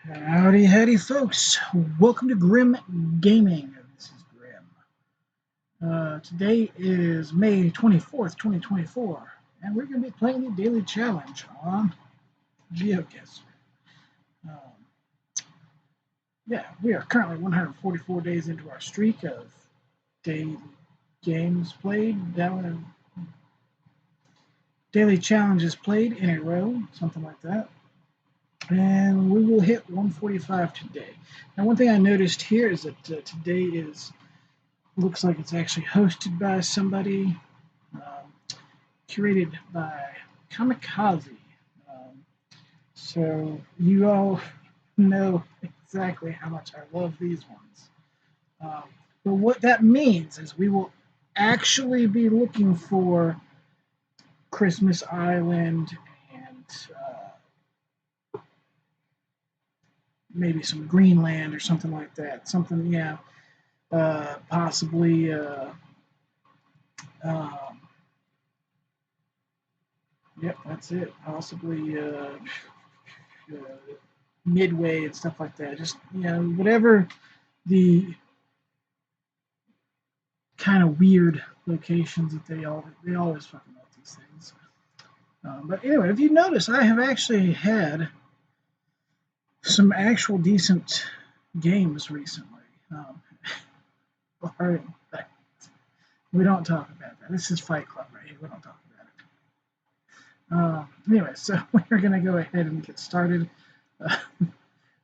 Howdy, howdy, folks. Welcome to Grim Gaming. This is Grim. Today is May 24th, 2024, and we're going to be playing the daily challenge on GeoGuessr. Yeah, we are currently 144 days into our streak of daily games played, daily challenges played in a row, something like that. And we will hit 145 today. Now, one thing I noticed here is that today looks like it's actually hosted by somebody, curated by Kamikaze. So you all know exactly how much I love these ones. But what that means is we will actually be looking for Christmas Island and maybe some Greenland or something like that. Something, yeah, possibly. Yep, that's it. Possibly Midway and stuff like that. Just whatever the kind of weird locations that they always fucking love these things. But anyway, if you notice, I have actually had some actual decent games recently. We don't talk about that. This is Fight Club right here. We don't talk about it. Anyway, so we're going to go ahead and get started.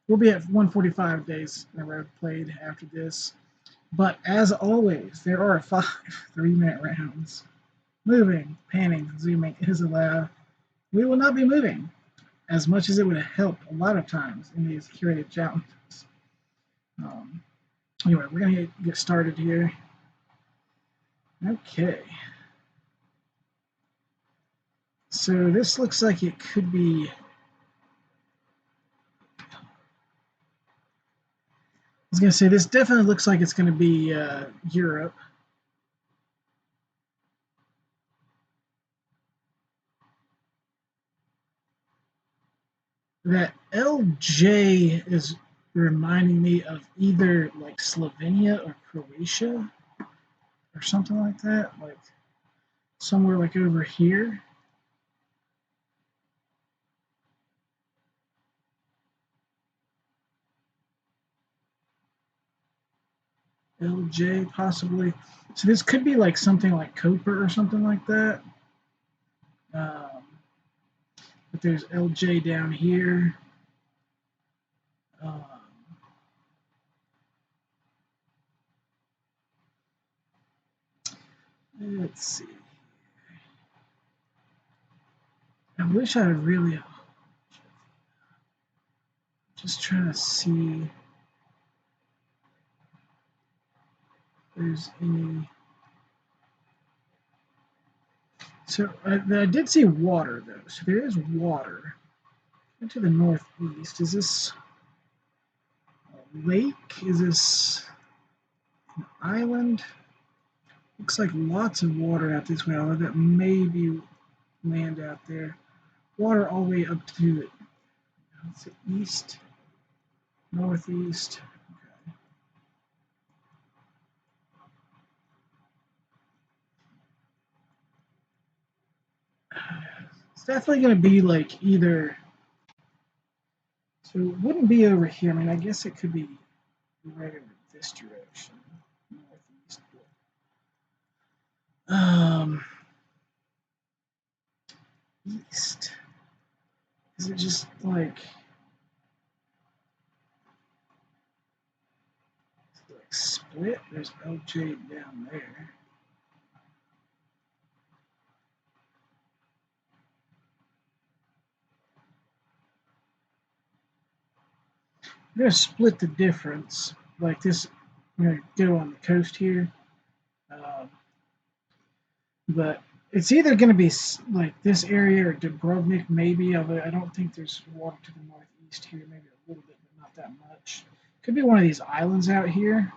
We'll be at 145 days in a row played after this. But as always, there are 5 3-minute rounds. Moving, panning, zooming is allowed. We will not be moving as much as it would help a lot of times in these curated challenges. Anyway, we're going to get started here. Okay. So this looks like it could be... I was going to say, this definitely looks like it's going to be Europe. That LJ is reminding me of either like Slovenia or Croatia or something like that, like somewhere like over here. LJ possibly. So this could be like something like Koper or something like that. But there's LJ down here. Let's see. I wish I really... Just trying to see if there's any... So I did see water, though. So there is water. To the northeast. Is this a lake? Is this an island? Looks like lots of water out this way, although that may be land out there. Water all the way up to it. It's east, northeast. Okay. It's definitely going to be like either... So it wouldn't be over here. I mean, I guess it could be right over this direction, northeast. East. Is it just like split? There's LJ down there. I'm going to split the difference like this. I'm going to go on the coast here. But it's either going to be like this area or Dubrovnik, maybe, although I don't think there's water to the northeast here. Maybe a little bit, but not that much. Could be one of these islands out here.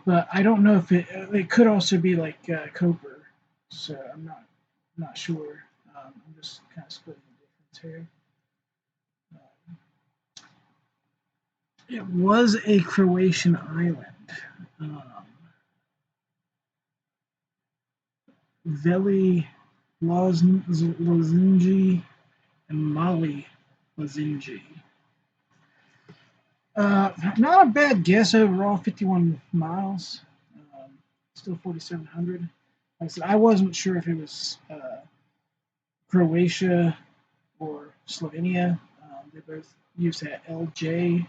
But I don't know if it could also be like Koper. So I'm not sure. I'm just kind of splitting the difference here. It was a Croatian island. Um, Veli Lozinji and Mali Lozinji. Not a bad guess overall, 51 miles. Still 4,700. Like I said, I wasn't sure if it was Croatia or Slovenia. They both use that LJ.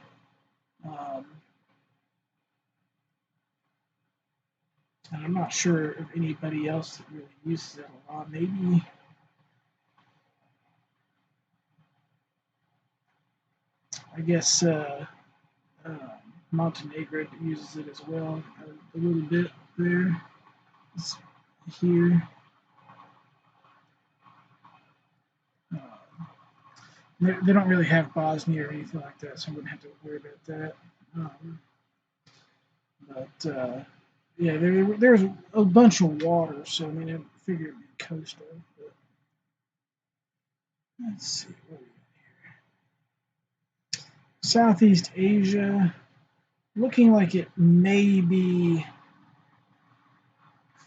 Um, and I'm not sure if anybody else really uses it a lot. Maybe I guess uh, Montenegro uses it as well a little bit there. It's here. They don't really have Bosnia or anything like that, so I wouldn't have to worry about that. Um, but yeah, there's a bunch of water, so I mean, I figured it'd be coastal. But let's see, what we got here. Southeast Asia, looking like it may be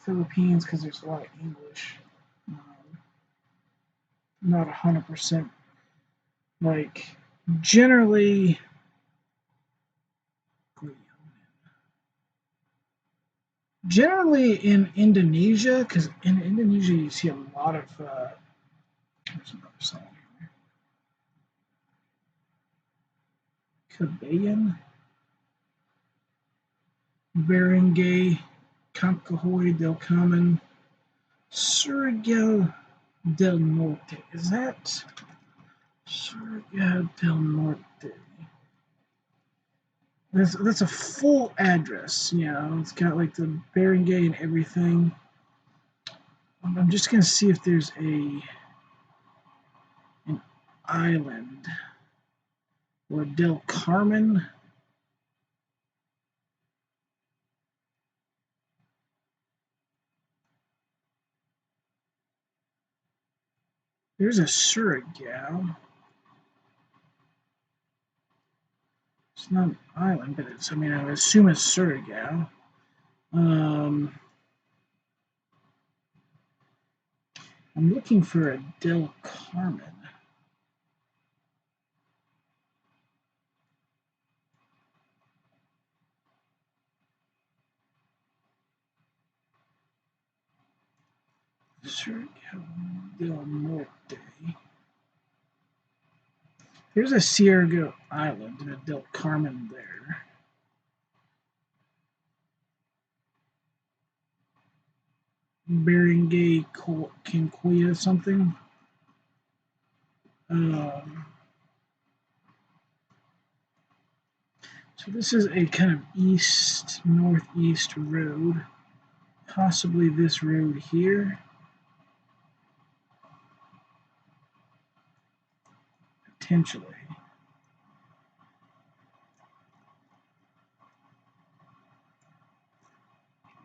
Philippines because there's a lot of English. Not 100%. Like generally, in Indonesia, because in Indonesia you see a lot of. There's another song here. Kabayan, Barangay, Camcahoy del Carmen, Surigao del Norte. Is that Surigao del Norte? That's a full address. You know, it's got like the Barangay and everything. I'm just gonna see if there's an island or Del Carmen. There's a Surigao. It's not an island, but it's. I mean, I would assume it's Surigao. I'm looking for a Del Carmen. Surigao del Norte. There's a Surigao Island and a Del Carmen there. Barangay Quinquilla something. So this is a kind of east-northeast road. Possibly this road here. Potentially.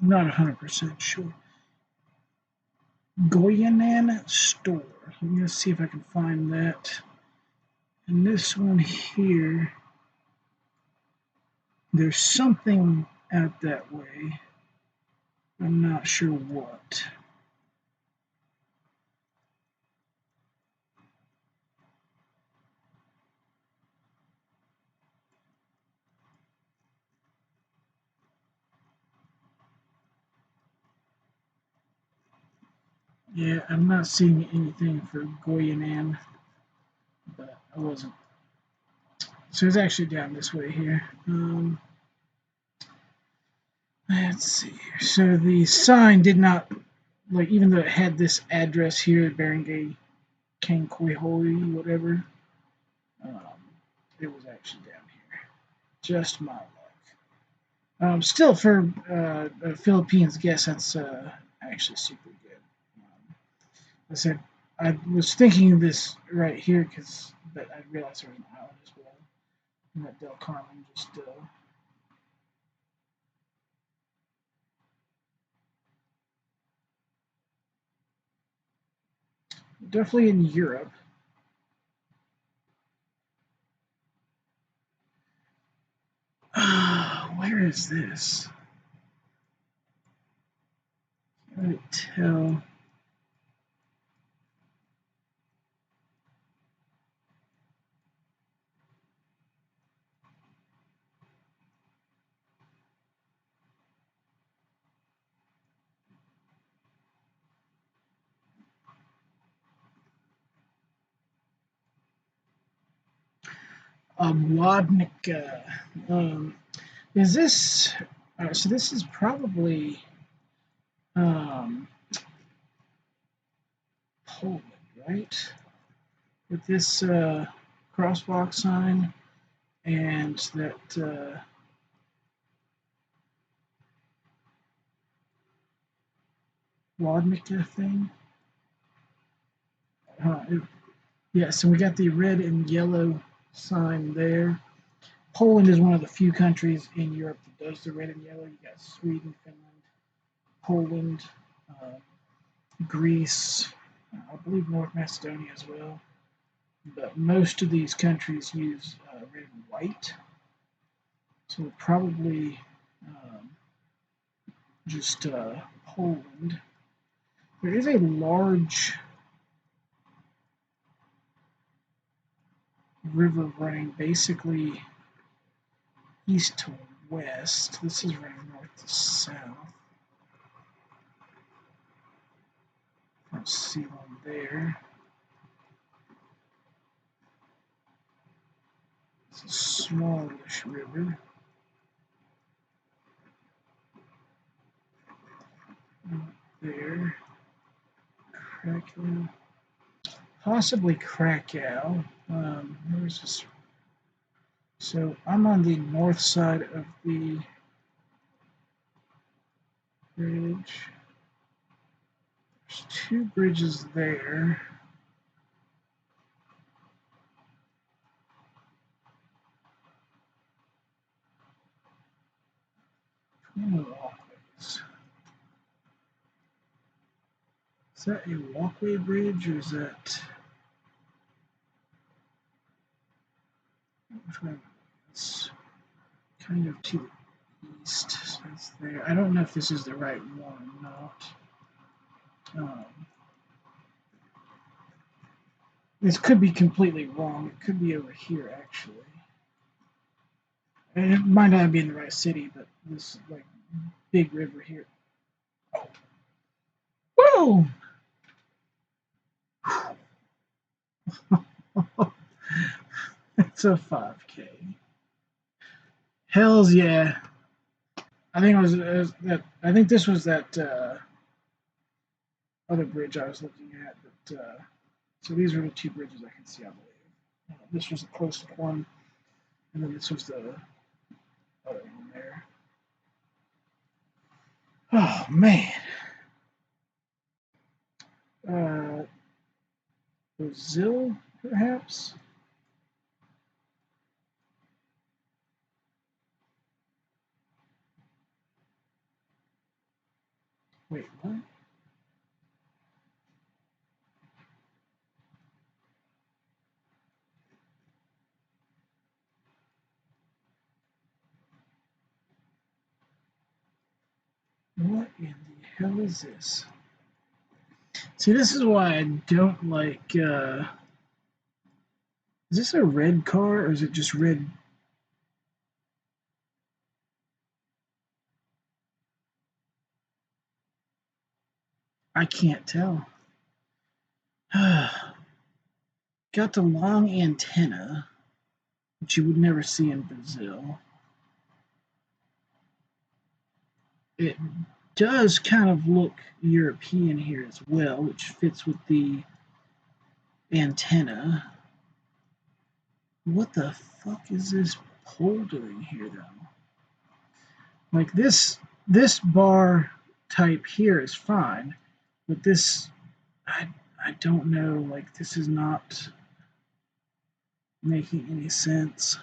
I'm not 100% sure. Goyanan store. Let me see if I can find that. And this one here, there's something out that way. I'm not sure what. Yeah, I'm not seeing anything for Goyanan, but I wasn't. So it's actually down this way here. Let's see. So the sign did not, like, even though it had this address here, Barangay Canquihoi, whatever, um, it was actually down here. Just my luck. Still, for a Philippines guess, that's actually super good. I said I was thinking of this right here but I realized there was an island as well. And that Del Carmen just definitely in Europe. is this? Can't really tell. Wodnica. Is this? So this is probably Poland, right? With this crosswalk sign and that Wodnica thing. Yeah, so we got the red and yellow sign there. Poland is one of the few countries in Europe that does the red and yellow. You got Sweden, Finland, Poland, uh, Greece, I believe North Macedonia as well. But most of these countries use red and white. So probably just Poland. There is a large river running basically east to west. This is running north to south. I don't see one there. It's a smallish river. There. Krakow. Possibly Krakow. Where's this? So I'm on the north side of the bridge. There's two bridges there. Walkways. Is that a walkway bridge or is that? It's kind of to the east. So it's there. I don't know if this is the right one or not. This could be completely wrong. It could be over here, actually. And it might not be in the right city, but this like big river here. Oh. Whoa! It's a 5K. Hells yeah! I think it was that. I think this was that other bridge I was looking at. But so these are the two bridges I can see, I believe. This was the closest one, and then this was the other one there. Oh man. Brazil, perhaps? Wait, what? What in the hell is this? See, this is why I don't like. Is this a red car or is it just red? I can't tell. Got the long antenna, which you would never see in Brazil. It does kind of look European here as well, which fits with the antenna. What the fuck is this pole doing here, though? Like this bar type here is fine, but this, I don't know. Like this is not making any sense.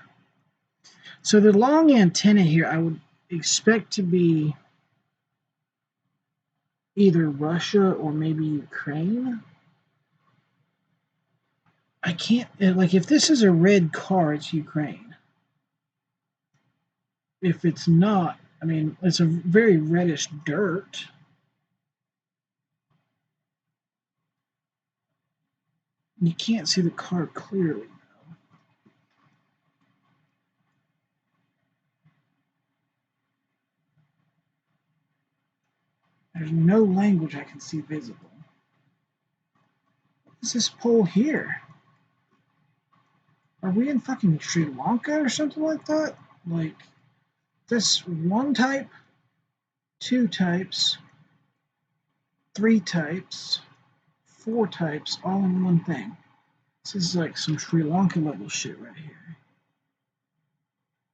So the long antenna here, I would expect to be either Russia or maybe Ukraine. I can't, like, if this is a red car, it's Ukraine. if it's not, I mean, it's a very reddish dirt. You can't see the car clearly. There's no language I can see visible. What is this pole here? Are we in fucking Sri Lanka or something like that? Like, this one type, two types, three types, four types, all in one thing. This is like some Sri Lanka level shit right here.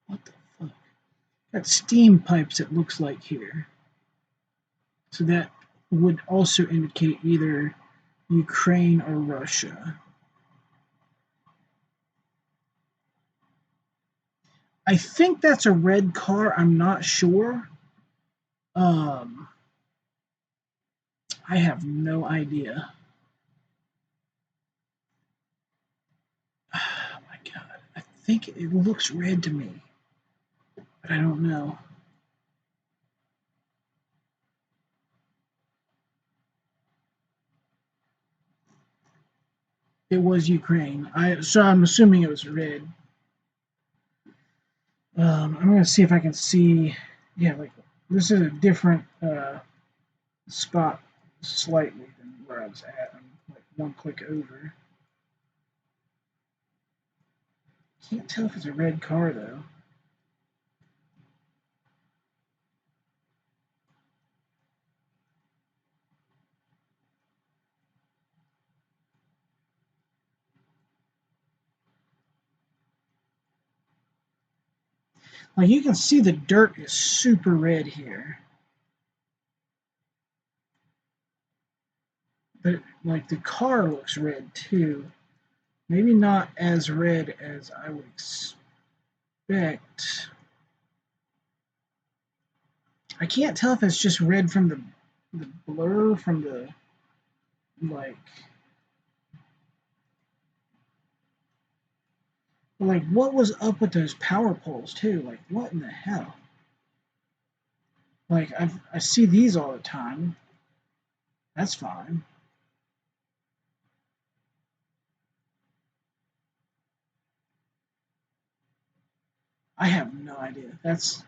What the fuck? Got steam pipes, it looks like here. So that would also indicate either Ukraine or Russia. I think that's a red car. I'm not sure. I have no idea. Oh my god. I think it looks red to me, but I don't know. It was Ukraine. So I'm assuming it was red. I'm gonna see if I can see. Yeah, like this is a different spot slightly than where I was at. I'm like one click over. Can't tell if it's a red car though. Like you can see the dirt is super red here. But like the car looks red too. Maybe not as red as I would expect. I can't tell if it's just red from the blur from the like what was up with those power poles too? Like what in the hell? Like I see these all the time. That's fine. I have no idea. That's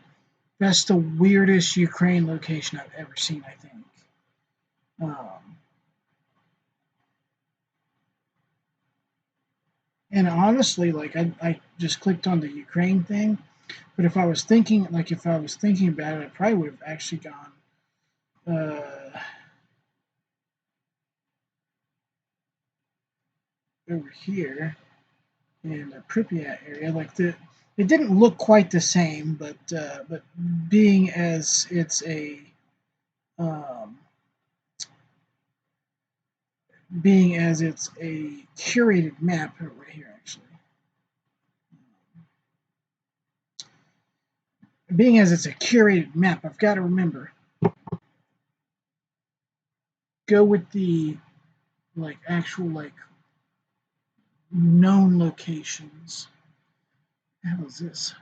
the weirdest Ukraine location I've ever seen, I think. Um, and honestly, like I just clicked on the Ukraine thing, but if I was thinking about it, I probably would have actually gone over here in the Pripyat area. Like it didn't look quite the same, but being as it's a um, being as it's a curated map right here actually. Being as it's a curated map, I've got to remember go with the like actual like known locations. What the hell is this?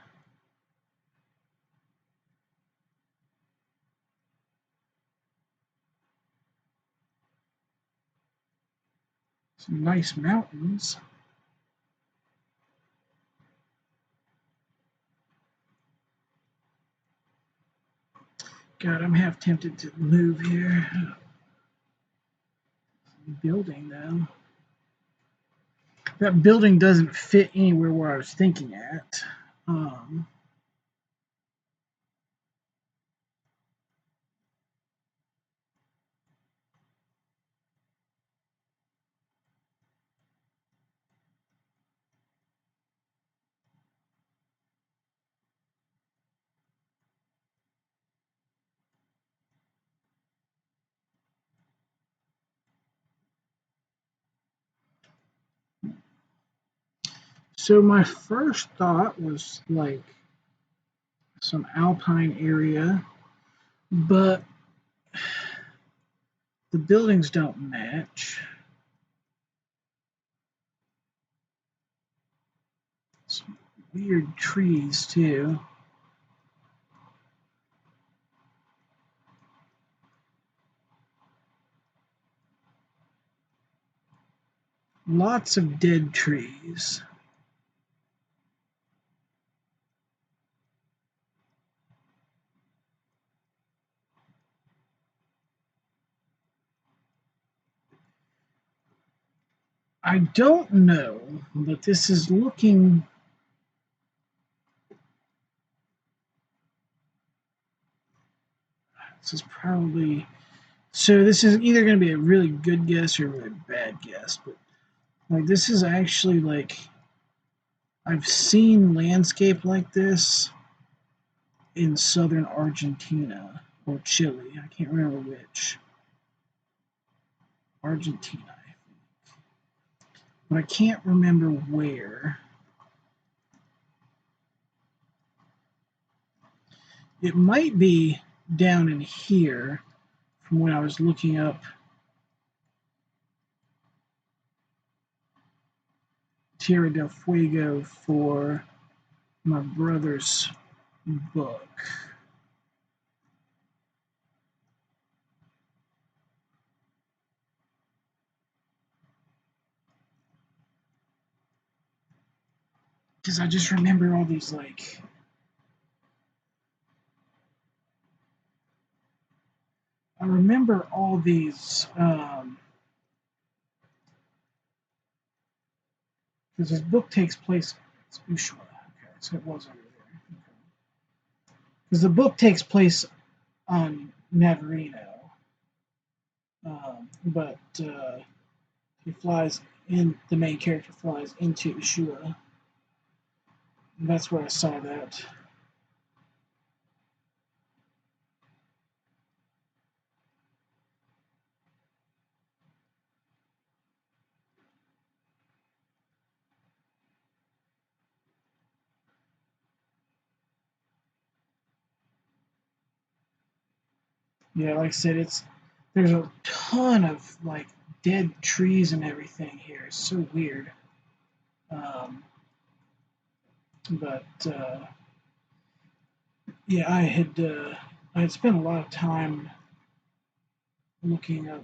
Some nice mountains. God, I'm half tempted to move here. Building though. That building doesn't fit anywhere where I was thinking at. Um, so my first thought was like some alpine area, but the buildings don't match. Some weird trees too. Lots of dead trees. I don't know, but this is looking. This is probably. So this is either going to be a really good guess or a really bad guess, but like this is actually like I've seen landscape like this in southern Argentina or Chile. I can't remember which. Argentina, I think. But I can't remember where. It might be down in here from when I was looking up Tierra del Fuego for my brother's book. Because I just remember all these, like, I remember all these, because his book takes place, it's Ushuaia, okay, so it was over there. Because the book takes place on Navarino, but he flies in, the main character flies into Ushuaia. And that's where I saw that. Yeah, like I said, there's a ton of like dead trees and everything here. It's so weird. Um, but yeah, I had spent a lot of time looking up,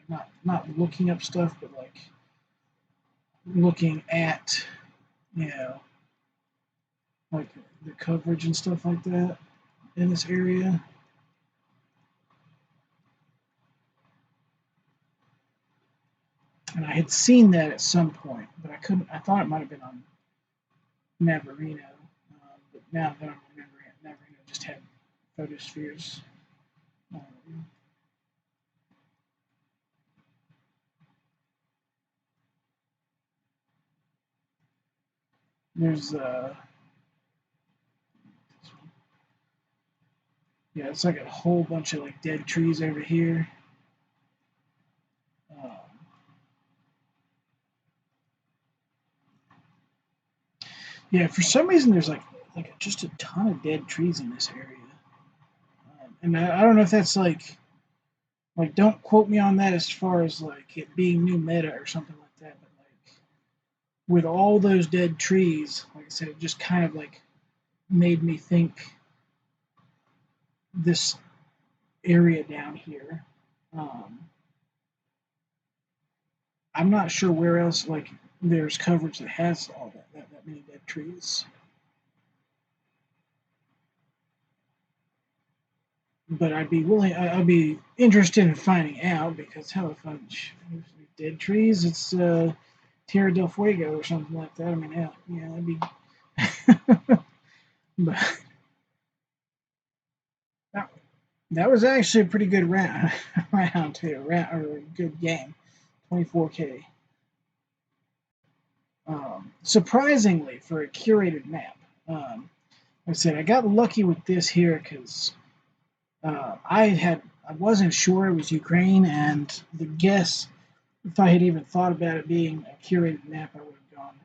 like not looking up stuff, but like looking at, you know, like the coverage and stuff like that in this area. And I had seen that at some point, but I couldn't. I thought it might have been on Navarino, but now that I'm remembering it, Navarino just had photospheres. Um, there's yeah, it's like a whole bunch of like dead trees over here. Um, yeah, for some reason there's like just a ton of dead trees in this area, and I don't know if that's like don't quote me on that as far as like it being new meta or something like that, but like with all those dead trees, like I said, it just kind of like made me think this area down here. Um, I'm not sure where else like there's coverage that has all that many dead trees. But I'd be interested in finding out because hell, if I'm dead trees, it's Tierra del Fuego or something like that. I mean, hell, yeah, that'd be. But that, that was actually a pretty good round, round too, or a good game, 24K. Surprisingly, for a curated map, like I said, I got lucky with this here because I wasn't sure it was Ukraine, and the guess, if I had even thought about it being a curated map, I would have gone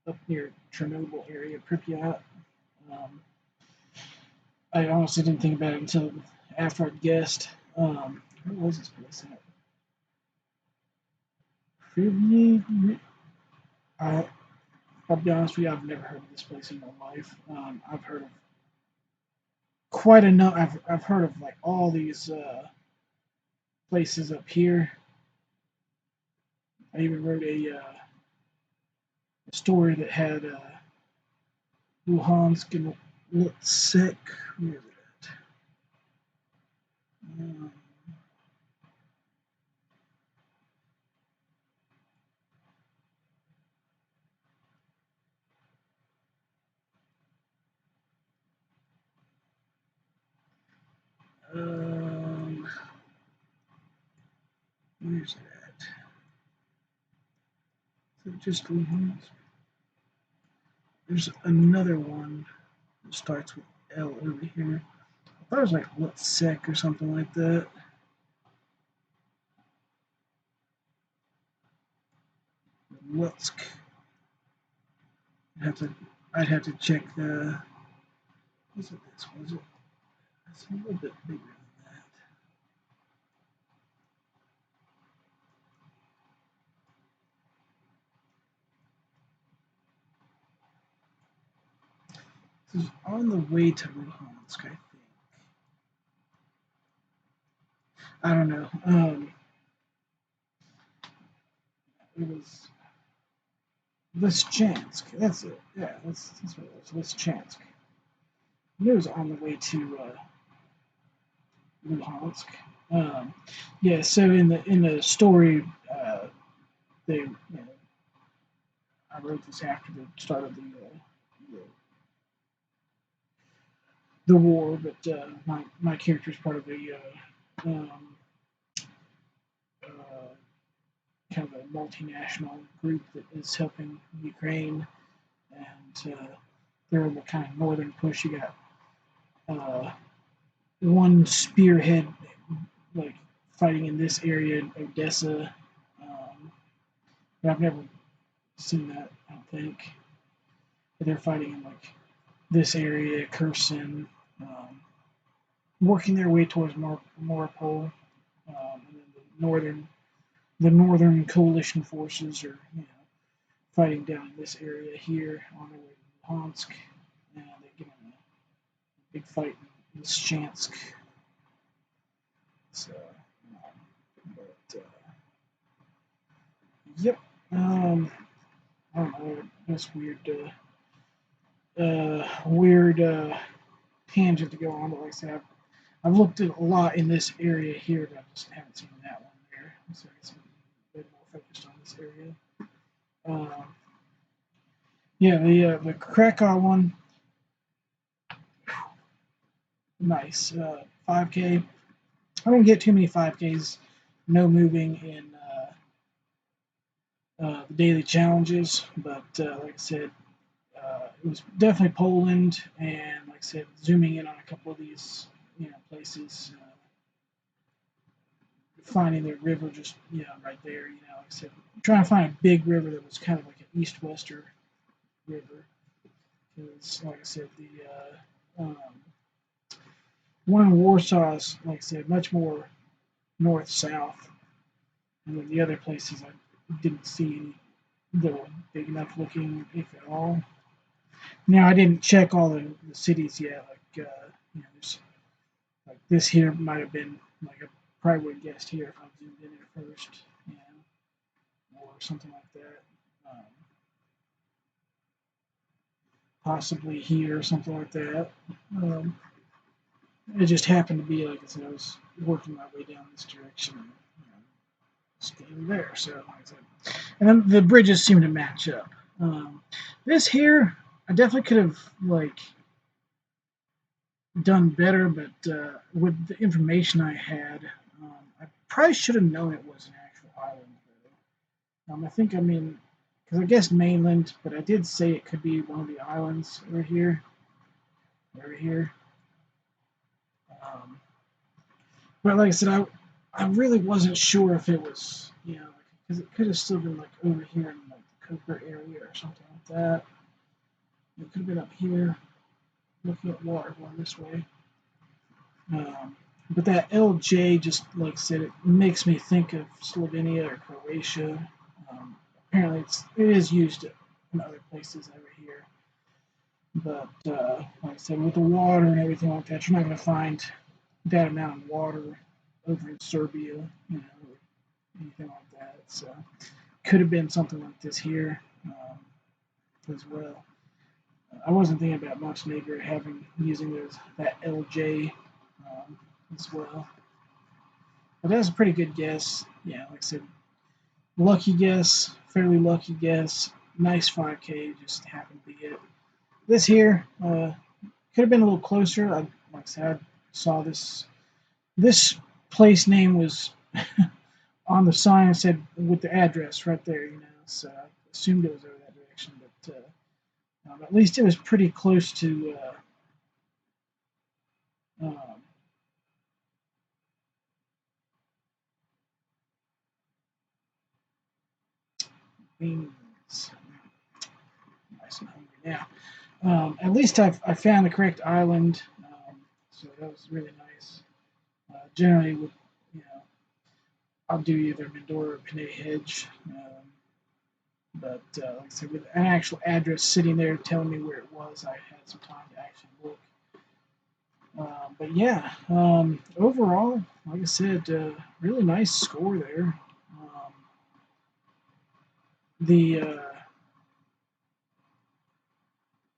up near Chernobyl area, Pripyat. Um, I honestly didn't think about it until after I guessed. Where was this place at? I, I'll be honest with you, I've never heard of this place in my life. I've heard of quite enough. I've heard of like all these places up here, I even wrote a story that had Luhansk and Lutsk. Where is it at? Where's it at? Is it just Luhansk? There's another one that starts with L over here. I thought it was like Lutsk or something like that. Lutsk. I'd have to check the. Was it this? Was it? It's a little bit bigger than that. This is on the way to Luhansk, I think. I don't know. It was Lysychansk. That's it. Yeah, that's what it was. Lysychansk. It was on the way to Luhansk. Yeah. So in the story, they I wrote this after the start of the war, but my character is part of um, uh, kind of a multinational group that is helping Ukraine, and they're in the kind of northern push. You got one spearhead like fighting in this area in Odessa, but I've never seen that. I don't think. But they're fighting in like this area, Kherson, working their way towards Mariupol, and then the northern coalition forces are fighting down in this area here on their way to Luhansk, and they get in a big fight in Lysychansk. So, but yep, I don't know. That's weird. Weird tangent to go on, but like I said, I've looked at a lot in this area here, but I just haven't seen that one there. So it's a bit more focused on this area. Yeah, the Krakow one, nice. 5K. I don't get too many 5Ks. No moving in the daily challenges, but like I said, it was definitely Poland, and like I said, zooming in on a couple of these places, finding the river just right there. Like I said, trying to find a big river that was kind of like an east-wester river, because like I said, the one in Warsaw is like I said much more north-south, and then the other places I didn't see any that were big enough looking, if at all. Now I didn't check all the cities yet. Like there's like this here might have been like I probably would have guessed here if I zoomed in there first, or something like that. Possibly here, something like that. It just happened to be like I said, I was working my way down this direction, and just came there. So like I said, and then the bridges seem to match up. This here, I definitely could have like done better, but with the information I had, I probably should have known it was an actual island. I think I mean, because I guessed mainland, but I did say it could be one of the islands over here, over here. But like I said, I really wasn't sure if it was because it could have still been like over here in like the Cooper area or something like that. It could have been up here, looking at water going this way. But that LJ, just like I said, it makes me think of Slovenia or Croatia. Apparently, it is used in other places over here. But like I said, with the water and everything like that, you're not going to find that amount of water over in Serbia, or anything like that. So could have been something like this here as well. I wasn't thinking about Montenegro using that LJ as well. But that's a pretty good guess. Yeah, like I said, lucky guess, fairly lucky guess. Nice 5K, just happened to be it. This here could have been a little closer. Like I said, I saw this place name was on the sign. It said with the address right there, you know. So I assumed it was over that direction, but at least it was pretty close to. Um, Beans. Nice and hungry now. At least I found the correct island, so that was really nice. Generally, with you know, I'll do either Mindoro or Panay Hedge, but like I said, with an actual address sitting there telling me where it was, I had some time to actually look. But yeah, overall, like I said, really nice score there. The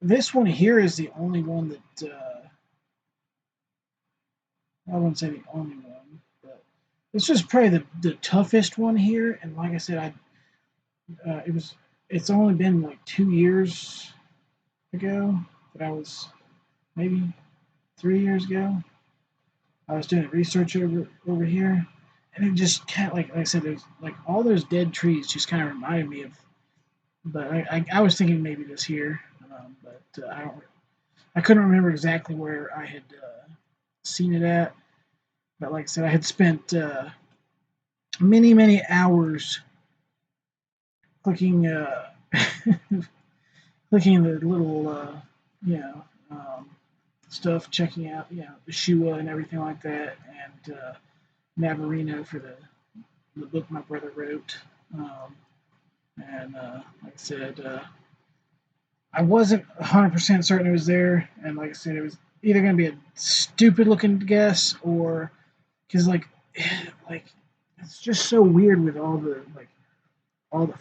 This one here is the only one that I wouldn't say the only one, but this was probably the toughest one here. And like I said, it's only been like 2 years ago that I was maybe 3 years ago. I was doing research over here, and it just kind of like I said, there's like all those dead trees just kind of reminded me of. But I was thinking maybe this here, but I couldn't remember exactly where I had seen it at. But like I said, I had spent many hours clicking clicking the little you know stuff, checking out the Shua and everything like that, and Navarino for the book my brother wrote. And like I said, I wasn't 100% certain it was there, and like I said, it was either going to be a stupid looking guess or because like it's just so weird with all the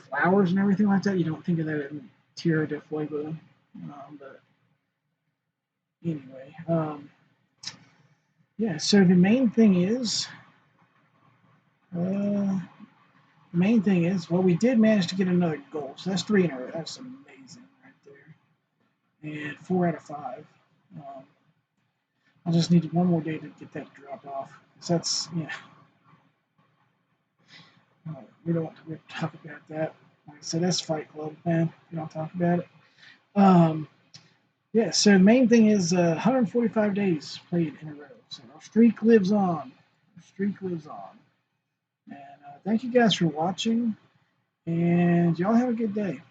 flowers and everything like that. You don't think of that in Tierra del Fuego, but anyway, yeah. So the main thing is, well, we did manage to get another goal, so that's 3 in a row. That's amazing right there, and 4 out of 5. Um, I just need one more day to get that to drop off. So that's yeah. We don't talk about that. Like I said, that's Fight Club, man. We don't talk about it. Yeah, so the main thing is 145 days played in a row. So our streak lives on. Our streak lives on. And thank you guys for watching. And y'all have a good day.